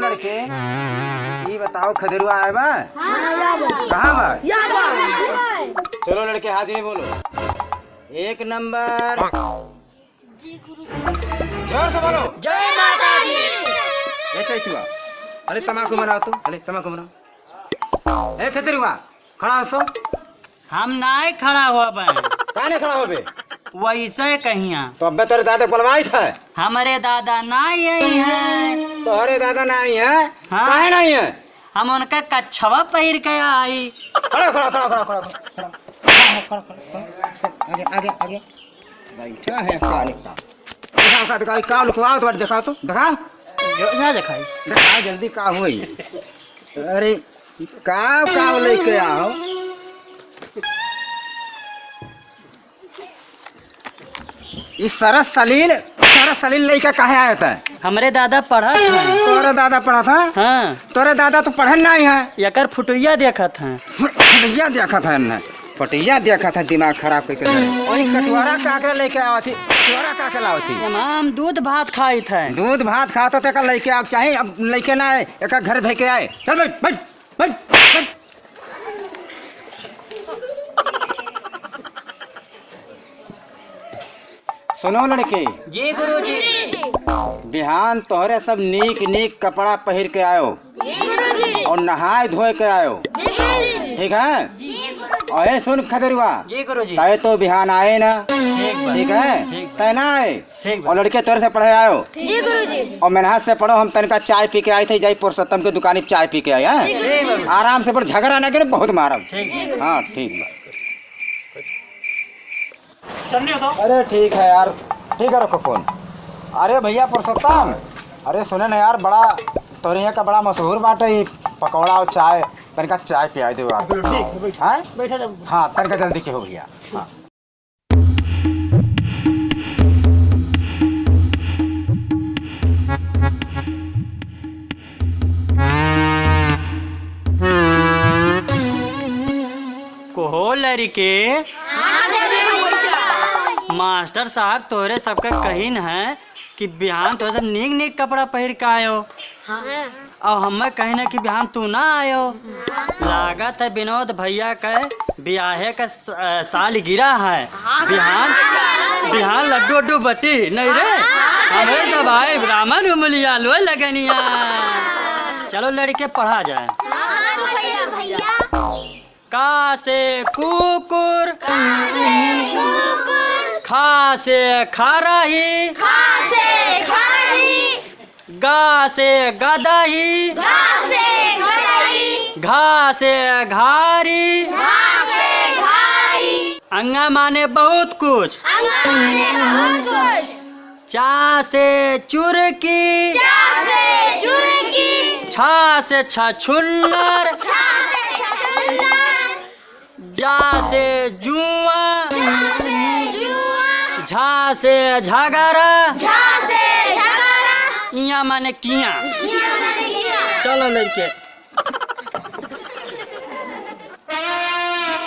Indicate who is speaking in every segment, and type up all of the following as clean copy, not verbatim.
Speaker 1: लड़के ये बताओ खदेरुआ आए बा? कहाँ बा? चलो लड़के हाथ में बोलो। एक नंबर जोर से बोलो।
Speaker 2: जय माता दी।
Speaker 1: ये चैतुआ अरे तमाकू मनाओ तो, अरे तमाकू मनाओ। ए खदेरुआ खड़ा हो तो।
Speaker 2: हम नाय खड़ा हुआ बे।
Speaker 1: कहाँ नहीं खड़ा हो बे?
Speaker 2: वैसे कहिया
Speaker 1: तो अब तेरे दादा पलवाई था।
Speaker 2: हमारे दादा नाई यही है।
Speaker 1: तो अरे दादा नहीं है।
Speaker 2: हाँ।
Speaker 1: काहे नहीं है?
Speaker 2: हम उनका कच्छवा पहिर के आई।
Speaker 1: खड़ा खड़ा खड़ा खड़ा खड़ा खड़ा आगे आगे आगे बैठा है काले का। दिखाओ का लिखवाओ तो दिखाओ तो दिखाओ
Speaker 2: ना दिखाई
Speaker 1: दिखाओ जल्दी का हुई। अरे का लेके आओ। इस सरस सलील लेके काहे आया था?
Speaker 2: हमारे दादा पढ़ा था।
Speaker 1: तोरे दादा पढ़ा था?
Speaker 2: हाँ
Speaker 1: तोरे दादा तो पढ़न नहीं है।
Speaker 2: यकर फुटुइया देखा था।
Speaker 1: फटिया देखा था ना, फटिया देखा था दिमाग खराब करके। वही कटवारा काकरे लेके आवा थी। कटवारा काके लावा थी।
Speaker 2: हम दूध भात खाई थे।
Speaker 1: दूध भात खाता तो लेके आ चाहे अब लेके ना आए एक घर धे के आए। चल बैठ बैठ बैठ बैठ। सुनो लड़के
Speaker 2: जी गुरुजी।
Speaker 1: बिहान तोहरे सब नीक कपड़ा पहन के आयो और नहाए धोए के आयो, ठीक है? और सुन खदरुआ
Speaker 2: जी गुरुजी।
Speaker 1: तय तो बिहान आए ना,
Speaker 2: ठीक
Speaker 1: है? तय ना आए।
Speaker 2: ठीक
Speaker 1: और लड़के तोरे से पढ़े आयो और मेहनत से पढ़ो। हम तनिका चाय पी के आए थे, जयपुर सत्तम के दुकानी पे चाय पी के आए हैं। आराम से पर झगड़ा ना करे, बहुत मारब। हाँ ठीक बा। अरे ठीक है यार, ठीक है रखो फोन। अरे भैया पुरुषोत्तम, अरे सुने ना यार, बड़ा तोरे यहाँ का बड़ा मशहूर बाटे ये पकौड़ा और चाय। तनिका चाय पिया दो आप। हाँ तनिका जल्दी के हो भैया। हाँ
Speaker 2: कोहो लड़के। मास्टर साहब तोरे सबका कहीन है कि बिहान तो सब नीक कपड़ा पहन के आयो। और हमें कहीं कि बिहान तू ना आयो। लागत है विनोद भैया के ब्याहे का साल गिरा है। बिहान लड्डू उड्डू बटी नहीं रे। हमें सब आए ब्राह्मण उमलिया लो लगनिया। चलो लड़के पढ़ा जाए। का से कुकुर, खा से खरही, गा से गदही, घा से घारी, अंगा माने बहुत कुछ। चा से चुरकी, छा से छछुन्नर, जा से जुआ, झा से झगड़ा, इया माने किया। चलो लड़के।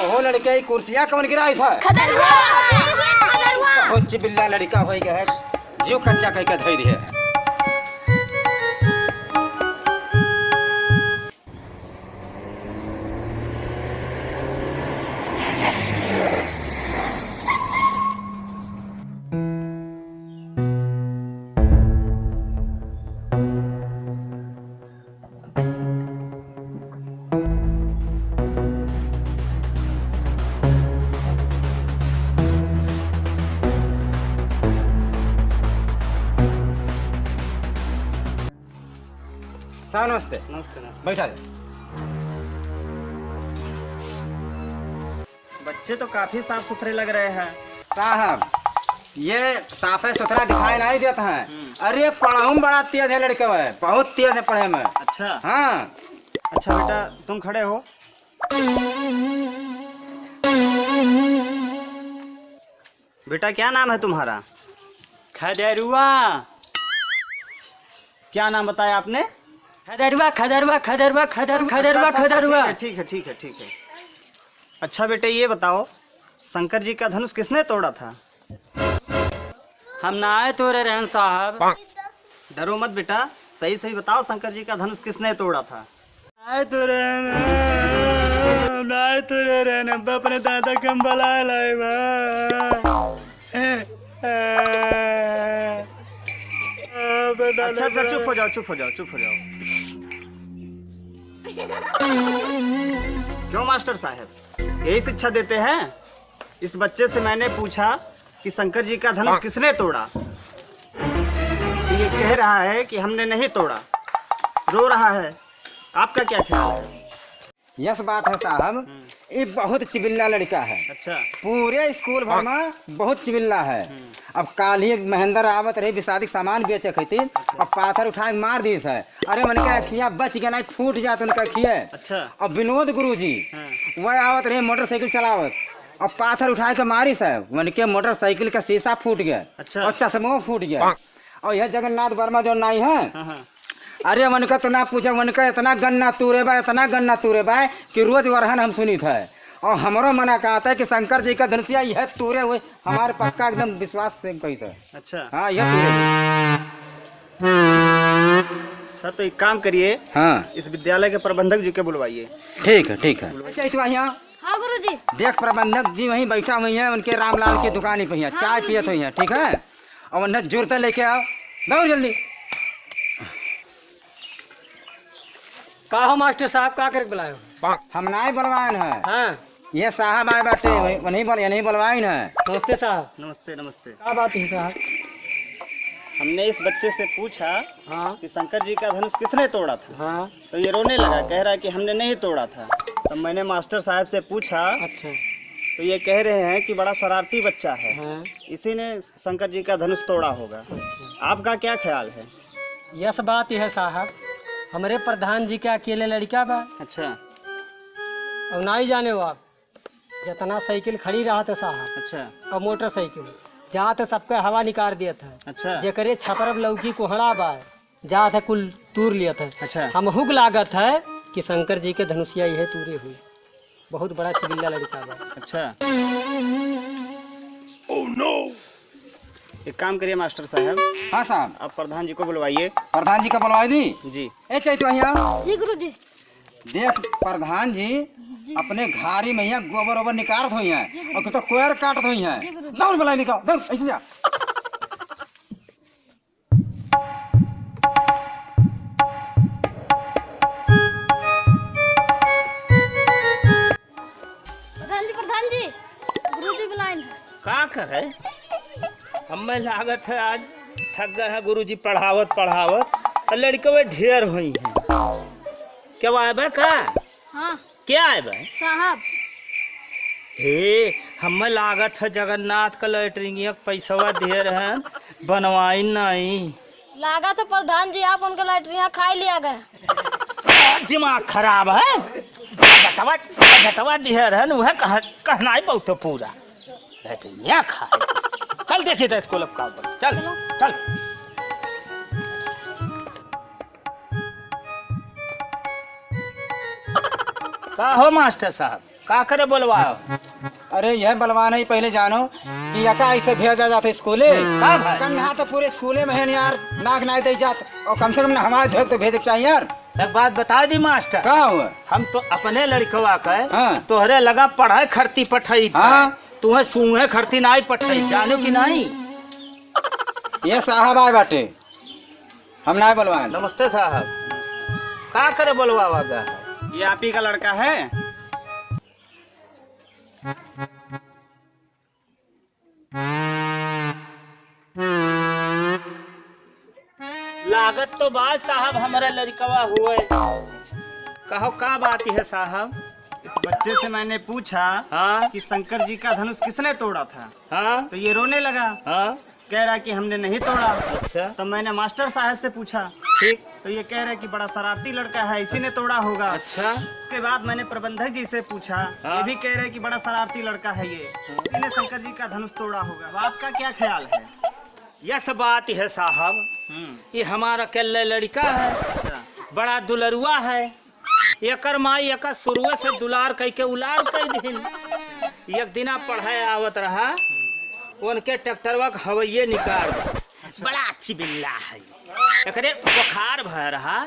Speaker 1: ओहो लड़के कुर्सियाँ कौन गिराई था? बहुत चिबिल्ला लड़का हो गया है, जीव कच्चा कह के धैर्य है। नमस्ते।
Speaker 2: नमस्ते नमस्ते।
Speaker 1: बैठा दे।
Speaker 2: बच्चे तो काफी साफ सुथरे लग रहे हैं
Speaker 1: साहब। ये साफे सुथरा दिखाई नहीं देता है। अरे पढ़ाऊ बड़ा तेज है लड़का है, बहुत तेज है पढ़े में।
Speaker 2: अच्छा
Speaker 1: हाँ।
Speaker 2: अच्छा बेटा तुम खड़े हो। बेटा क्या नाम है तुम्हारा? खदरुआ। क्या नाम बताया आपने? खदरुआ खदरुआ खदरुआ खदरुआ खदरुआ खदरुआ। ठीक है ठीक है ठीक है। अच्छा बेटे ये बताओ, शंकर जी का धनुष किसने तोड़ा था? हम ना आए तोड़े रहन साहब। डरो मत बेटा,
Speaker 3: सही सही बताओ, शंकर जी का धनुष किसने तोड़ा था?
Speaker 2: अपने दादा कम बला लाए
Speaker 3: अच्छा अच्छा, चुप हो जाओ चुप हो जाओ चुप हो जाओ। क्यों मास्टर साहब, यही शिक्षा देते हैं? इस बच्चे से मैंने पूछा कि शंकर जी का धनुष किसने तोड़ा, तो ये कह रहा है कि हमने नहीं तोड़ा, रो रहा है। आपका क्या ख्याल है?
Speaker 1: यस बात है साहब, ये बहुत चिबिल्ला लड़का है।
Speaker 3: अच्छा।
Speaker 1: पूरे स्कूल भर में बहुत चिबिल्ला है। अब काल ही महेंद्र आवत रही विषादी सामान बेचे खती और पाथर उठा के मार दी है। अरे उनका अखियाँ बच गया नहीं, फूट जात उनका अखिया।
Speaker 3: अच्छा।
Speaker 1: और विनोद गुरुजी वह आवत रहे मोटरसाइकिल चलावत और पाथर उठा के मारी है, उनके मोटरसाइकिल का शीशा फूट गया।
Speaker 3: अच्छा।
Speaker 1: और चश्मा फूट गया। और यह जगन्नाथ वर्मा जो नाई है, अरे उनका तो ना पूछा, उनका इतना गन्ना तूरे बा, इतना गन्ना तूरे बा कि रोज वरहन हम सुनी था। और हमारो मना कहता है कि शंकर जी का धनुषिया यह तूरे हुए, हमारे पक्का एकदम विश्वास से कही था।
Speaker 3: अच्छा।
Speaker 1: हाँ यह तूरे।
Speaker 3: अच्छा तो एक काम करिए,
Speaker 1: हाँ
Speaker 3: इस विद्यालय के प्रबंधक जी के बुलवाइए।
Speaker 1: ठीक है ठीक है। अच्छा तो यहाँ
Speaker 4: हाँ गुरुजी।
Speaker 1: देख प्रबंधक जी वहीं बैठा हुई है, उनके रामलाल की दुकान पे है, चाय पियत हुई है। ठीक है, और उन्हें जुड़ते लेके आओ, दौड़ जल्दी।
Speaker 5: का हो मास्टर साहब, का करके बुलाए हो?
Speaker 1: हम नाई बलवान है।
Speaker 5: हाँ,
Speaker 1: ये साहब आए बाटे, नहीं बलवाइन है।
Speaker 5: नमस्ते साहब।
Speaker 3: नमस्ते नमस्ते।
Speaker 5: क्या बात है साहब?
Speaker 3: हमने इस बच्चे से पूछा
Speaker 5: हाँ
Speaker 3: कि शंकर जी का धनुष किसने तोड़ा था,
Speaker 5: हाँ।
Speaker 3: तो ये रोने लगा, कह रहा है कि हमने नहीं तोड़ा था। तो मैंने मास्टर साहब से पूछा,
Speaker 5: अच्छा।
Speaker 3: तो ये कह रहे हैं कि बड़ा शरारती बच्चा है,
Speaker 5: हाँ।
Speaker 3: इसी ने शंकर जी का धनुष तोड़ा होगा। आपका क्या ख्याल है?
Speaker 5: यस बात है साहब, हमारे प्रधान जी के अकेले लड़का बा।
Speaker 3: अच्छा।
Speaker 5: अब ना ही जाने हो आप, जितना साइकिल खड़ी रहा था साहब,
Speaker 3: अच्छा।
Speaker 5: और मोटरसाइकिल जहाँ तो सबका हवा निकाल दिया था।
Speaker 3: अच्छा।
Speaker 5: जेकरे छपरब लौकी कोहड़ा बा जहाँ था कुल तूर लिया था।
Speaker 3: अच्छा।
Speaker 5: हम हुक लागत है कि शंकर जी के धनुषिया यह तूरे हुई। बहुत बड़ा चिबिल्ला लड़का बा।
Speaker 3: अच्छा। एक काम करिए मास्टर साहब,
Speaker 1: हाँ साहब।
Speaker 3: आप प्रधान जी को बुलवाइए।
Speaker 1: प्रधान जी का बुलवाई दी।
Speaker 3: जी।
Speaker 1: ए चैतो यहाँ
Speaker 4: जी गुरुजी।
Speaker 1: देख प्रधान जी अपने घारी में यहाँ गोबर ओबर निकालत हुई हैं और तो कोयर काटत हुई हैं। दौड़ बुलाई निकाल, दौड़ ऐसे जा।
Speaker 4: प्रधान जी गुरुजी बुलाइन।
Speaker 3: का करे? हमें लागत है आज थक गए हैं गुरुजी पढ़ावत पढ़ावत, और लड़के ढेर हुई हैं। क्या आए का?
Speaker 4: हाँ
Speaker 3: क्या आए बे?
Speaker 4: साहब।
Speaker 3: हे हमें लागत है जगन्नाथ का लैटरिंग पैसा ढेर है, बनवाई नहीं।
Speaker 4: लागा था प्रधान जी आप उनका लैटरिन खा लिया गए।
Speaker 3: दिमाग खराब है, झटवा ढेर है, वह कहना ही बहुत पूरा लैटरिन खाए। चल देखिए था स्कूल का, चल चल। का हो मास्टर साहब, का करे बोलवाओ?
Speaker 1: अरे यह बलवान है, पहले जानो कि यका ऐसे भेजा जाता स्कूले। कन्हा तो पूरे स्कूले में है यार, नाक नाई दे जात, और कम से कम हमारे धोख तो भेजे चाहिए यार।
Speaker 3: एक बात बता दी मास्टर,
Speaker 1: का हुआ?
Speaker 3: हम तो अपने लड़कवा के
Speaker 1: हाँ।
Speaker 3: तोहरे लगा पढ़ाई खर्ती पठाई था,
Speaker 1: हाँ।
Speaker 3: तुम्हें सूंघे खर्ती नहीं पठाई, जानो कि नहीं?
Speaker 1: ये साहब आए बाटे, हम ना बलवान।
Speaker 3: नमस्ते साहब, का करे बोलवा? ये आप ही का लड़का है? लागत तो बात साहब हमारा लड़कवा हुए। कहो का बात है साहब? इस बच्चे से मैंने पूछा, हाँ, कि शंकर जी का धनुष किसने तोड़ा था, हाँ, तो ये रोने लगा, हाँ, कह रहा कि हमने नहीं तोड़ा। अच्छा। तो मैंने मास्टर साहब से पूछा, ठीक, तो ये कह रहा कि बड़ा शरारती लड़का है, इसी ने तोड़ा होगा। अच्छा। उसके बाद मैंने प्रबंधक जी से पूछा, हाँ, ये भी कह रहे कि बड़ा शरारती लड़का है, ये इसी ने शंकर जी का धनुष तोड़ा होगा। आपका क्या ख्याल है? यह सब बात है साहब, ये हमारा अकेले लड़का है। अच्छा। बड़ा दुलरुआ है, एकर माई एकर शुरुए से दुलार कह के उलार कह दिन। एक दिना पढ़ाए आवत रहा, उनके ट्रैक्टरवा हवैये निकाल, बड़ा अच्छी बिल्ला है। एकरे बुखार भय रहा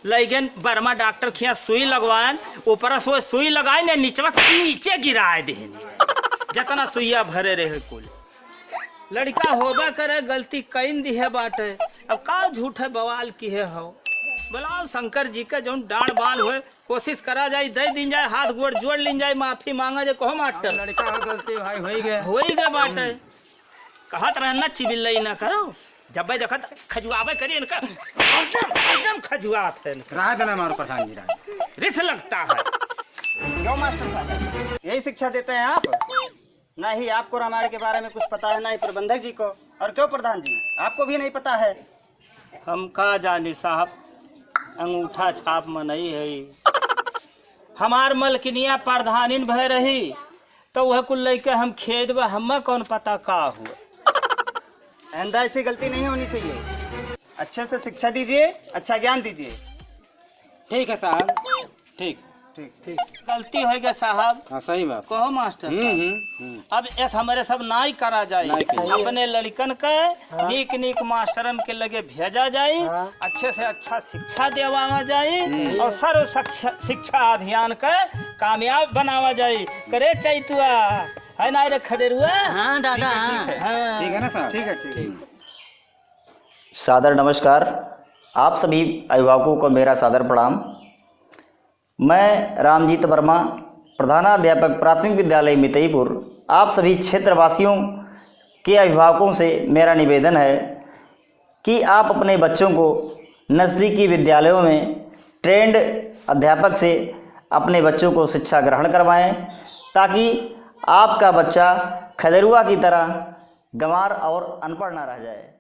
Speaker 3: लेकिन बर्मा डॉक्टर खिया सुई लगवान ऊपर से वो सुई लगाए ने नीचे गिराए देनी जितना सुइया भरे रहे कुल लड़का होबा करे गलती कईन दी है बाटे अब का झूठ है बवाल की है हो बोलाओ शंकर जी का जो डांड बांध हुए कोशिश करा जाए दे दिन जाए हाथ गोड़ जोड़ लिन जाए माफी मांगा जाए कहो मास्टर
Speaker 1: लड़का हो गलती भाई हो
Speaker 3: ही गए बाटे कहत रहना चिबिल्लई ना करो जब भाई देखत खजुआवे करिए इनका एकदम खजुआत है
Speaker 1: राह देना मारो प्रधान जी राह
Speaker 3: रिस लगता है
Speaker 2: क्यों मास्टर साहब यही शिक्षा देते हैं आप? नहीं आपको रामायण के बारे में कुछ पता है, ना ही प्रबंधक जी को। और क्यों प्रधान जी, आपको भी नहीं पता है?
Speaker 3: हम का जानी साहब, अंगूठा छाप में नहीं है। हमार मलकिनिया प्रधानिन भय रही तो वह कुल लेके हम खेत में हमें कौन पता का हुआ।
Speaker 2: आइंदा ऐसी गलती नहीं होनी चाहिए। अच्छे से शिक्षा दीजिए, अच्छा ज्ञान दीजिए।
Speaker 1: ठीक है साहब, ठीक
Speaker 2: ठीक ठीक।
Speaker 3: गलती हो गया साहब।
Speaker 1: हाँ सही बात।
Speaker 3: कहो मास्टर साहब, अब ऐसा हमारे सब नाई करा जाए, अपने लड़कन के नीक नीक मास्टरन के लगे भेजा जाए, अच्छे से अच्छा शिक्षा देवा जाए और सर्व शिक्षा अभियान के कामयाब बनावा जाए। करे चैतुआ है ना रे खदेरुआ?
Speaker 2: हाँ दादा,
Speaker 1: ठीक है ना साहब?
Speaker 2: ठीक है ठीक।
Speaker 6: सादर नमस्कार। आप सभी अभिभावकों को मेरा सादर प्रणाम। मैं रामजीत वर्मा, प्रधानाध्यापक प्राथमिक विद्यालय मितईपुर। आप सभी क्षेत्रवासियों के अभिभावकों से मेरा निवेदन है कि आप अपने बच्चों को नज़दीकी विद्यालयों में ट्रेंड अध्यापक से अपने बच्चों को शिक्षा ग्रहण करवाएं, ताकि आपका बच्चा खदेरुआ की तरह गंवार और अनपढ़ ना रह जाए।